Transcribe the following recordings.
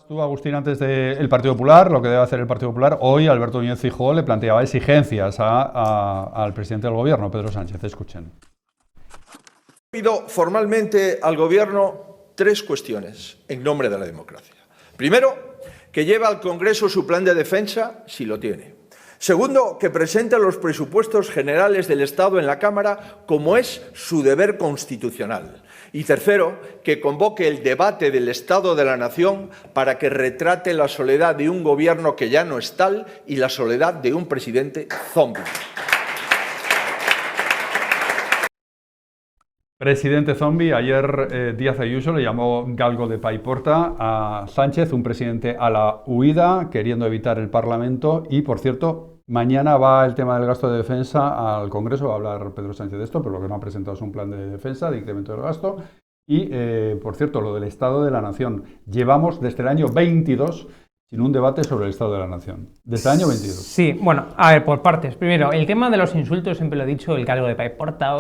Tú, Agustín, antes del Partido Popular, lo que debe hacer el Partido Popular, hoy Alberto Núñez Feijóo le planteaba exigencias al presidente del Gobierno, Pedro Sánchez. Escuchen. Pido formalmente al Gobierno tres cuestiones en nombre de la democracia. Primero, que lleve al Congreso su plan de defensa, si lo tiene. Segundo, que presente los presupuestos generales del Estado en la Cámara, como es su deber constitucional. Y tercero, que convoque el debate del Estado de la Nación para que retrate la soledad de un gobierno que ya no es tal y la soledad de un presidente zombi. Presidente zombi, ayer Díaz Ayuso le llamó galgo de paiporta a Sánchez, un presidente a la huida, queriendo evitar el Parlamento. Y, por cierto, mañana va el tema del gasto de defensa al Congreso, va a hablar Pedro Sánchez de esto, pero lo que no ha presentado es un plan de defensa, de incremento del gasto. Y, por cierto, lo del Estado de la Nación. Llevamos desde el año 22 sin un debate sobre el Estado de la Nación. Desde el año 22. Sí, bueno, a ver, por partes. Primero, el tema de los insultos, siempre lo he dicho, el cargo de paiporta,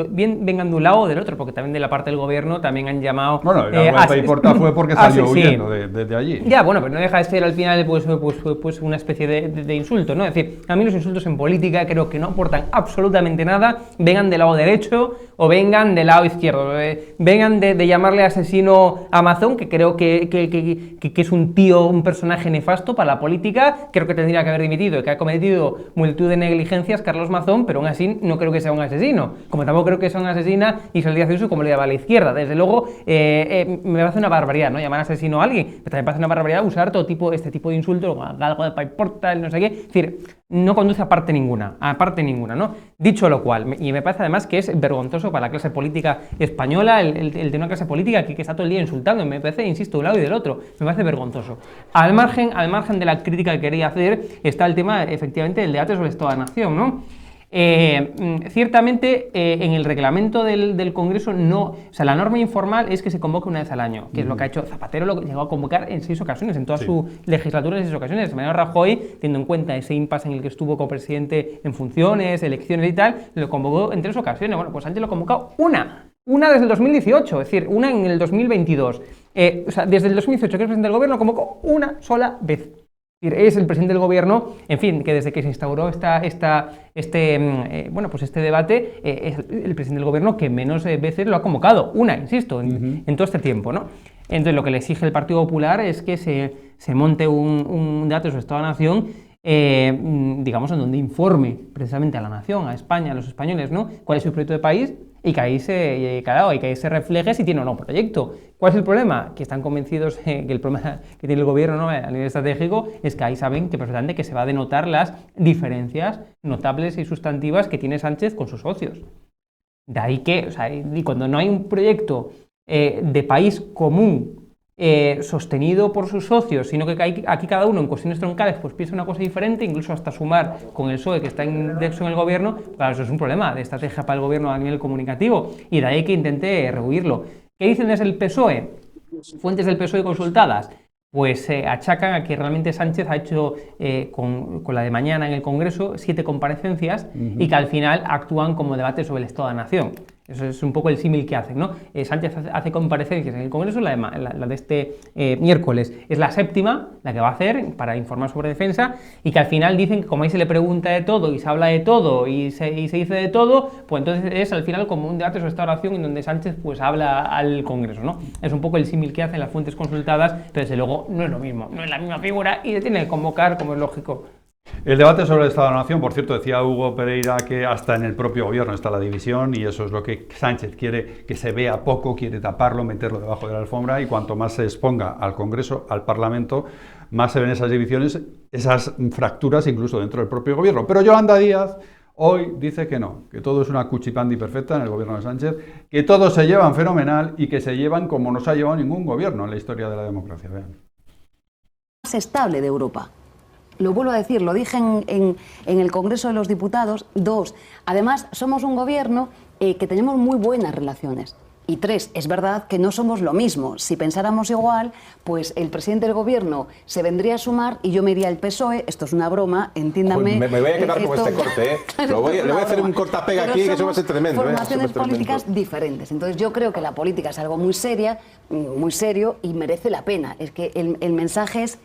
bien vengan de un lado o del otro, porque también de la parte del gobierno también han llamado... Bueno, el cargo de paiporta fue porque salió huyendo desde allí. Ya, bueno, pero no deja de ser al final pues una especie de insulto, ¿no? Es decir, a mí los insultos en política creo que no aportan absolutamente nada, vengan del lado derecho o vengan del lado izquierdo, vengan de llamarle asesino a Amazon, que creo que es un tío, un personaje nefasto para la política, creo que tendría que haber dimitido y que ha cometido multitud de negligencias Carlos Mazón, pero aún así no creo que sea un asesino, como tampoco creo que sea una asesina Isabel Díaz Ayuso, como le llama a la izquierda. Desde luego me parece una barbaridad, ¿no?, llamar asesino a alguien, pero también me parece una barbaridad usar este tipo de insultos, algo de paiporta, no sé qué, es decir, no conduce a parte ninguna, ¿no? Dicho lo cual, y me parece además que es vergonzoso para la clase política española el de una clase política que está todo el día insultando, me parece, insisto, de un lado y del otro, me parece vergonzoso. Al margen de la crítica que quería hacer, está el tema, efectivamente, del debate sobre el Estado de la Nación, ¿no? Ciertamente en el reglamento del Congreso no, o sea, la norma informal es que se convoque una vez al año, que es lo que ha hecho Zapatero, lo llegó a convocar en 6 ocasiones, en toda su legislatura en 6 ocasiones. Mariano Rajoy, teniendo en cuenta ese impasse en el que estuvo como presidente en funciones, elecciones y tal, lo convocó en 3 ocasiones. Bueno, pues Sánchez lo ha convocado una desde el 2018, es decir, una en el 2022. O sea, desde el 2018 que es presidente del gobierno, convocó una sola vez. Es el presidente del gobierno, en fin, que desde que se instauró este debate, es el presidente del gobierno que menos veces lo ha convocado, una, insisto, en todo este tiempo, ¿no? Entonces lo que le exige el Partido Popular es que se monte un debate sobre el Estado de la Nación, digamos, en donde informe precisamente a la nación, a España, a los españoles, ¿no?, cuál es su proyecto de país, y que ahí se refleje si tiene o no proyecto. ¿Cuál es el problema? Que están convencidos que el problema que tiene el gobierno, ¿no?, a nivel estratégico es que ahí saben que perfectamente que se va a denotar las diferencias notables y sustantivas que tiene Sánchez con sus socios. De ahí que, o sea, y cuando no hay un proyecto de país común sostenido por sus socios, sino que aquí cada uno en cuestiones troncales pues piensa una cosa diferente, incluso hasta sumar con el PSOE que está indexo en el gobierno, claro, eso es un problema de estrategia para el gobierno a nivel comunicativo, y de ahí que intente rehuirlo. ¿Qué dicen desde el PSOE? Fuentes del PSOE consultadas, pues achacan a que realmente Sánchez ha hecho, con la de mañana en el Congreso, 7 comparecencias y que al final actúan como debate sobre el Estado de la Nación. Eso es un poco el símil que hacen, ¿no? Sánchez hace comparecencias en el Congreso, la de este miércoles es la 7ª, la que va a hacer para informar sobre defensa, y que al final dicen que como ahí se le pregunta de todo y se habla de todo y se dice de todo, pues entonces es al final como un debate sobre esta oración en donde Sánchez pues habla al Congreso, ¿no? Es un poco el símil que hacen las fuentes consultadas, pero desde luego no es lo mismo, no es la misma figura y se tiene que convocar como es lógico. El debate sobre el Estado de la Nación, por cierto, decía Hugo Pereira que hasta en el propio gobierno está la división, y eso es lo que Sánchez quiere, que se vea poco, quiere taparlo, meterlo debajo de la alfombra, y cuanto más se exponga al Congreso, al Parlamento, más se ven esas divisiones, esas fracturas incluso dentro del propio gobierno. Pero Yolanda Díaz hoy dice que no, que todo es una cuchipandi perfecta en el gobierno de Sánchez, que todos se llevan fenomenal y que se llevan como no se ha llevado ningún gobierno en la historia de la democracia. Vean. Más estable de Europa. Lo vuelvo a decir, lo dije en el Congreso de los Diputados. 2, además somos un gobierno que tenemos muy buenas relaciones. Y 3, es verdad que no somos lo mismo. Si pensáramos igual, pues el presidente del gobierno se vendría a sumar y yo me iría al PSOE. Esto es una broma, entiéndame. Me voy a quedar con este corte, ¿eh? Le voy a hacer un cortapega aquí, que eso va a ser tremendo. Formaciones políticas diferentes. Entonces yo creo que la política es algo muy serio y merece la pena. Es que el mensaje es...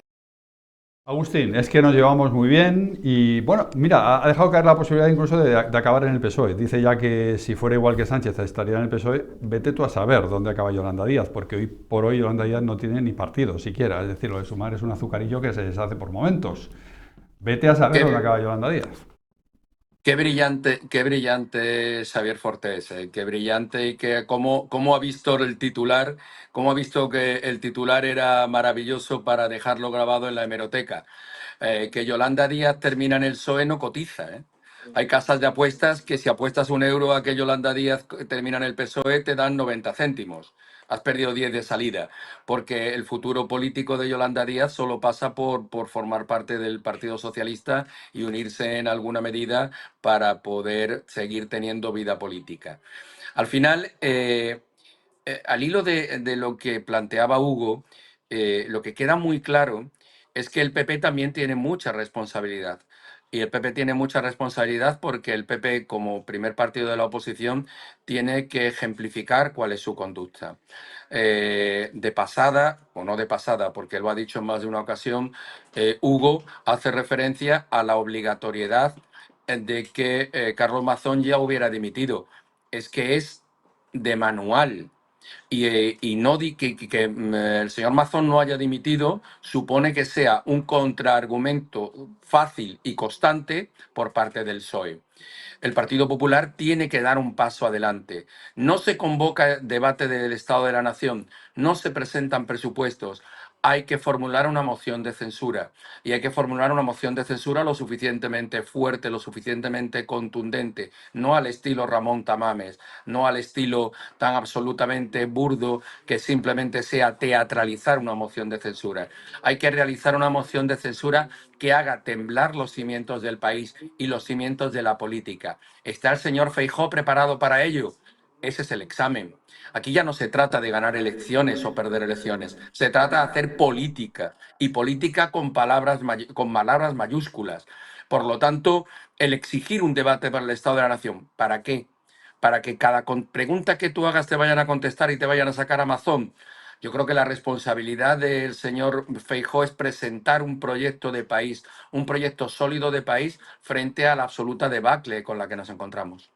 Agustín, es que nos llevamos muy bien y, bueno, mira, ha dejado caer la posibilidad incluso de acabar en el PSOE. Dice ya que si fuera igual que Sánchez estaría en el PSOE. Vete tú a saber dónde acaba Yolanda Díaz, porque hoy por hoy Yolanda Díaz no tiene ni partido siquiera. Es decir, lo de Sumar es un azucarillo que se deshace por momentos. Vete a saber dónde acaba Yolanda Díaz. Qué brillante es Xavier Fortés, qué brillante, y que cómo ha visto el titular, cómo ha visto que el titular era maravilloso para dejarlo grabado en la hemeroteca. Que Yolanda Díaz termina en el PSOE no cotiza, ¿eh? Hay casas de apuestas que si apuestas €1 a que Yolanda Díaz termina en el PSOE te dan 90 céntimos. Has perdido 10 de salida, porque el futuro político de Yolanda Díaz solo pasa por formar parte del Partido Socialista y unirse en alguna medida para poder seguir teniendo vida política. Al final, al hilo de lo que planteaba Hugo, lo que queda muy claro es que el PP también tiene mucha responsabilidad. Y el PP tiene mucha responsabilidad porque el PP, como primer partido de la oposición, tiene que ejemplificar cuál es su conducta. De pasada, o no de pasada, porque lo ha dicho en más de una ocasión, Hugo hace referencia a la obligatoriedad de que Carlos Mazón ya hubiera dimitido. Es que es de manual. Y no que el señor Mazón no haya dimitido supone que sea un contraargumento fácil y constante por parte del PSOE. El Partido Popular tiene que dar un paso adelante. No se convoca debate del Estado de la Nación, no se presentan presupuestos. Hay que formular una moción de censura y hay que formular una moción de censura lo suficientemente fuerte, lo suficientemente contundente, no al estilo Ramón Tamames, no al estilo tan absolutamente burdo que simplemente sea teatralizar una moción de censura. Hay que realizar una moción de censura que haga temblar los cimientos del país y los cimientos de la política. ¿Está el señor Feijóo preparado para ello? Ese es el examen. Aquí ya no se trata de ganar elecciones o perder elecciones, se trata de hacer política, y política con palabras mayúsculas. Por lo tanto, el exigir un debate para el Estado de la Nación, ¿para qué? Para que cada pregunta que tú hagas te vayan a contestar y te vayan a sacar a Amazon. Yo creo que la responsabilidad del señor Feijóo es presentar un proyecto de país, un proyecto sólido de país frente a la absoluta debacle con la que nos encontramos.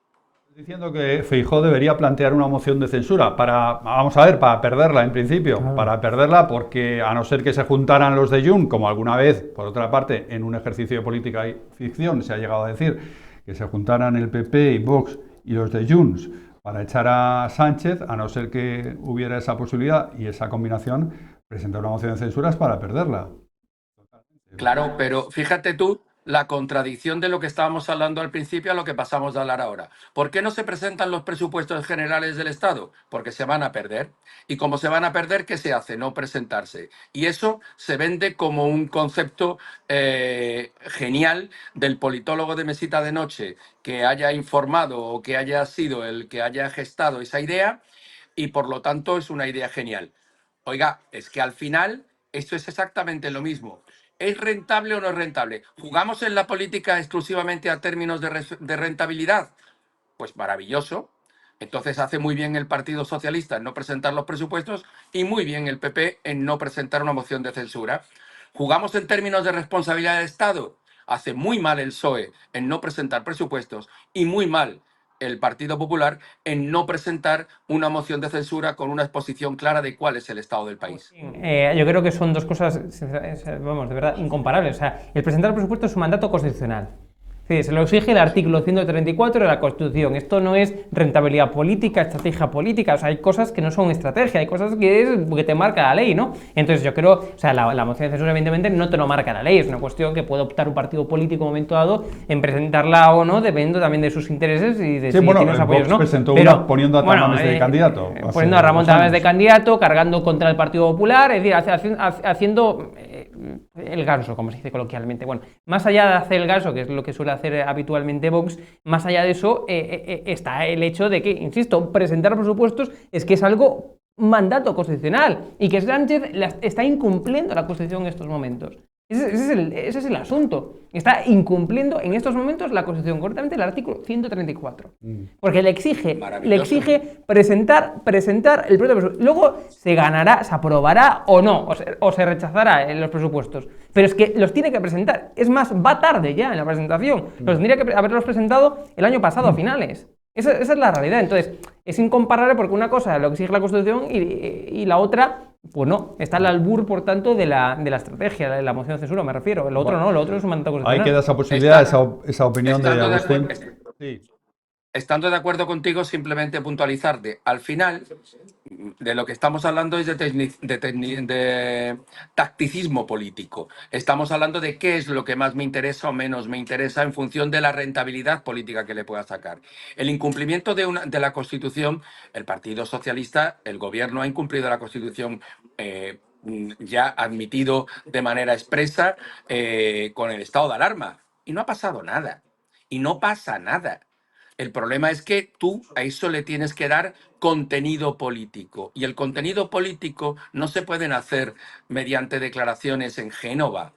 Diciendo que Feijóo debería plantear una moción de censura vamos a ver, para perderla en principio, para perderla porque a no ser que se juntaran los de Junts, como alguna vez, por otra parte, en un ejercicio de política y ficción se ha llegado a decir, que se juntaran el PP y Vox y los de Junts para echar a Sánchez, a no ser que hubiera esa posibilidad y esa combinación, presentar una moción de censura es para perderla. Claro, pero fíjate tú la contradicción de lo que estábamos hablando al principio a lo que pasamos a hablar ahora. ¿Por qué no se presentan los presupuestos generales del Estado? Porque se van a perder. Y como se van a perder, ¿qué se hace? No presentarse. Y eso se vende como un concepto genial del politólogo de mesita de noche que haya informado o que haya sido el que haya gestado esa idea, y por lo tanto es una idea genial. Oiga, es que al final esto es exactamente lo mismo. ¿Es rentable o no es rentable? ¿Jugamos en la política exclusivamente a términos de rentabilidad? Pues maravilloso. Entonces hace muy bien el Partido Socialista en no presentar los presupuestos y muy bien el PP en no presentar una moción de censura. ¿Jugamos en términos de responsabilidad del Estado? Hace muy mal el PSOE en no presentar presupuestos y muy mal el Partido Popular en no presentar una moción de censura con una exposición clara de cuál es el estado del país. Yo creo que son dos cosas, vamos, de verdad, incomparables. O sea, el presentar presupuestos es un mandato constitucional. Sí, se lo exige el artículo 134 de la Constitución. Esto no es rentabilidad política, estrategia política. O sea, hay cosas que no son estrategia, hay cosas que te marca la ley, ¿no? Entonces yo creo, o sea, la moción de censura evidentemente no te lo marca la ley. Es una cuestión que puede optar un partido político en un momento dado en presentarla o no, dependiendo también de sus intereses y de si tiene los apoyos, ¿no? Presentó una poniendo a Tamames de candidato. Poniendo a Ramón Tamames de candidato, cargando contra el Partido Popular, es decir, haciendo el ganso, como se dice coloquialmente. Bueno, más allá de hacer el ganso, que es lo que suele hacer habitualmente Vox, más allá de eso está el hecho de que, insisto, presentar presupuestos es que es algo mandato constitucional y que Sánchez está incumpliendo la Constitución en estos momentos. Ese es el asunto. Está incumpliendo en estos momentos la Constitución, concretamente el artículo 134. Porque le exige presentar el proyecto de presupuesto. Luego se aprobará o no, o se rechazará en los presupuestos. Pero es que los tiene que presentar. Es más, va tarde ya en la presentación. Los tendría que haberlos presentado el año pasado, a finales. Esa es la realidad. Entonces, es incomparable porque una cosa es lo que exige la Constitución y la otra, pues no, está al albur, por tanto, de la estrategia, de la moción de censura, me refiero. Lo otro no, lo otro es un mandato constitucional. Ahí queda esa posibilidad, esa opinión de Agustín. Sí. Estando de acuerdo contigo, simplemente puntualizarte. Al final, de lo que estamos hablando es de tacticismo político. Estamos hablando de qué es lo que más me interesa o menos me interesa en función de la rentabilidad política que le pueda sacar. El incumplimiento de la Constitución, el Partido Socialista, el Gobierno ha incumplido la Constitución ya admitido de manera expresa con el estado de alarma. Y no ha pasado nada. Y no pasa nada. El problema es que tú a eso le tienes que dar contenido político. Y el contenido político no se pueden hacer mediante declaraciones en Génova.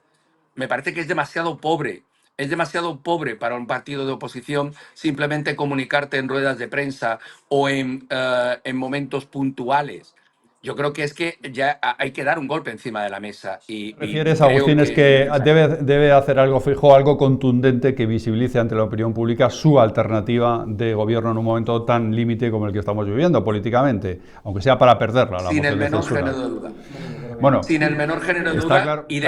Me parece que es demasiado pobre. Es demasiado pobre para un partido de oposición simplemente comunicarte en ruedas de prensa o en momentos puntuales. Yo creo que es que ya hay que dar un golpe encima de la mesa. ¿Prefieres, Agustín, es que debe hacer algo fijo, algo contundente que visibilice ante la opinión pública su alternativa de gobierno en un momento tan límite como el que estamos viviendo políticamente, aunque sea para perderla? La sin el menor género de duda. Bueno, sin el menor género de duda, claro, y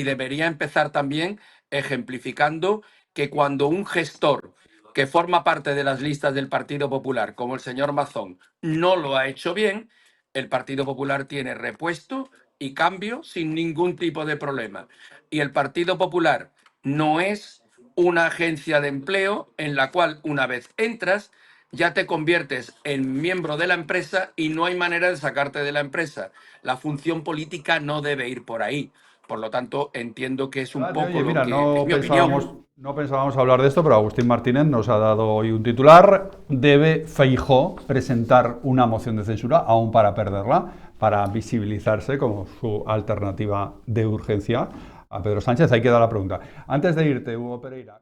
debería empezar también ejemplificando que cuando un gestor que forma parte de las listas del Partido Popular, como el señor Mazón, no lo ha hecho bien, el Partido Popular tiene repuesto y cambio sin ningún tipo de problema. Y el Partido Popular no es una agencia de empleo en la cual una vez entras ya te conviertes en miembro de la empresa y no hay manera de sacarte de la empresa. La función política no debe ir por ahí. Por lo tanto, entiendo que es un poco oye, mira, lo que, no pensábamos hablar de esto, pero Agustín Martínez nos ha dado hoy un titular. Debe Feijóo presentar una moción de censura, aún para perderla, para visibilizarse como su alternativa de urgencia a Pedro Sánchez. Ahí queda la pregunta. Antes de irte, Hugo Pereira.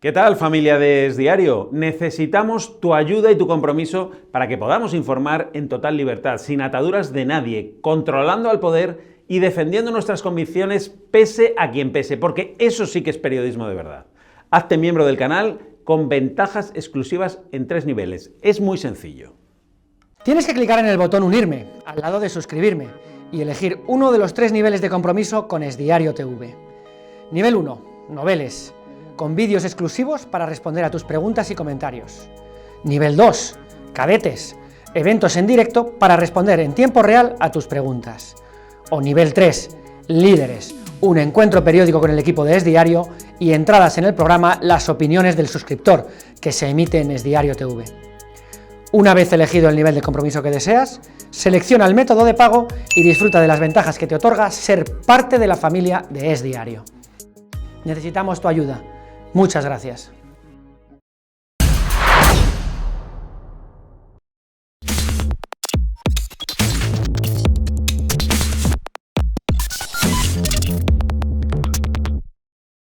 ¿Qué tal, familia de Es Diario? Necesitamos tu ayuda y tu compromiso para que podamos informar en total libertad, sin ataduras de nadie, controlando al poder y defendiendo nuestras convicciones pese a quien pese, porque eso sí que es periodismo de verdad. Hazte miembro del canal con ventajas exclusivas en 3 niveles. Es muy sencillo. Tienes que clicar en el botón Unirme, al lado de Suscribirme, y elegir uno de los 3 niveles de compromiso con Es Diario TV. Nivel 1, Noveles, con vídeos exclusivos para responder a tus preguntas y comentarios. Nivel 2, Cadetes, eventos en directo para responder en tiempo real a tus preguntas. O nivel 3, Líderes, un encuentro periódico con el equipo de Es Diario y entradas en el programa Las opiniones del suscriptor, que se emite en Es Diario TV. Una vez elegido el nivel de compromiso que deseas, selecciona el método de pago y disfruta de las ventajas que te otorga ser parte de la familia de Es Diario. Necesitamos tu ayuda. Muchas gracias.